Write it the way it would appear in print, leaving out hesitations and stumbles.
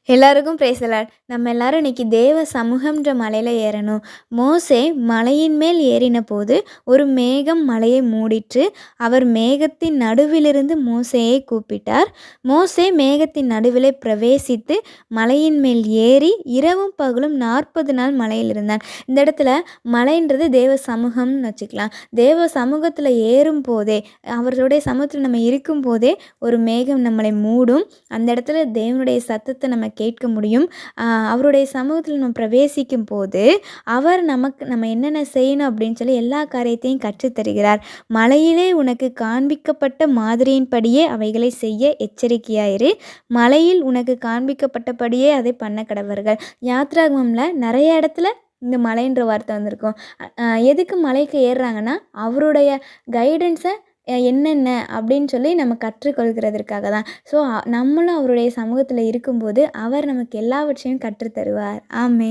எல்லாருக்கும் praise the Lord. நம்ம எல்லாரும் இன்னைக்கு தேவ சமூகம்ன்ற மலையில் ஏறணும். மோசே மலையின் மேல் ஏறின போது ஒரு மேகம் மலையை மூடிற்று. அவர் மேகத்தின் நடுவிலிருந்து மோசேயை கூப்பிட்டார். மோசே மேகத்தின் நடுவிலே பிரவேசித்து மலையின் மேல் ஏறி இரவும் பகலும் 40 நாள் மலையில் இருந்தான். இந்த இடத்துல மலைன்றது தேவ சமூகம்னு வச்சுக்கலாம். தேவ சமூகத்தில் ஏறும் போதே, அவர்களுடைய சமூகத்தில் நம்ம இருக்கும் போதே ஒரு மேகம் நம்மளை மூடும். அந்த இடத்துல தேவனுடைய சத்தத்தை நம்ம கேட்க முடியும். அவருடைய சமூகத்தில் நம்ம பிரவேசிக்கும் போது அவர் நம்ம என்னென்ன செய்யணும் அப்படின்னு சொல்லி எல்லா காரியத்தையும் கற்றுத்தருகிறார். மலையிலே உனக்கு காண்பிக்கப்பட்ட மாதிரியின்படியே அவைகளை செய்ய எச்சரிக்கையாயிரு. மலையில் உனக்கு காண்பிக்கப்பட்டபடியே அதை பண்ண கடவர்கள். யாத்ராகமம்ல நிறைய இடத்துல இந்த மலைன்ற வார்த்தை வந்திருக்கும். எதுக்கு மலைக்கு ஏறுறாங்கன்னா அவருடைய கைடன்ஸை என்னென்ன அப்படின்னு சொல்லி நம்ம கற்றுக்கொள்கிறதற்காக தான். ஸோ நம்மளும் அவருடைய சமூகத்தில் இருக்கும்போது அவர் நமக்கு எல்லாவற்றையும் கற்றுத்தருவார். ஆமென்.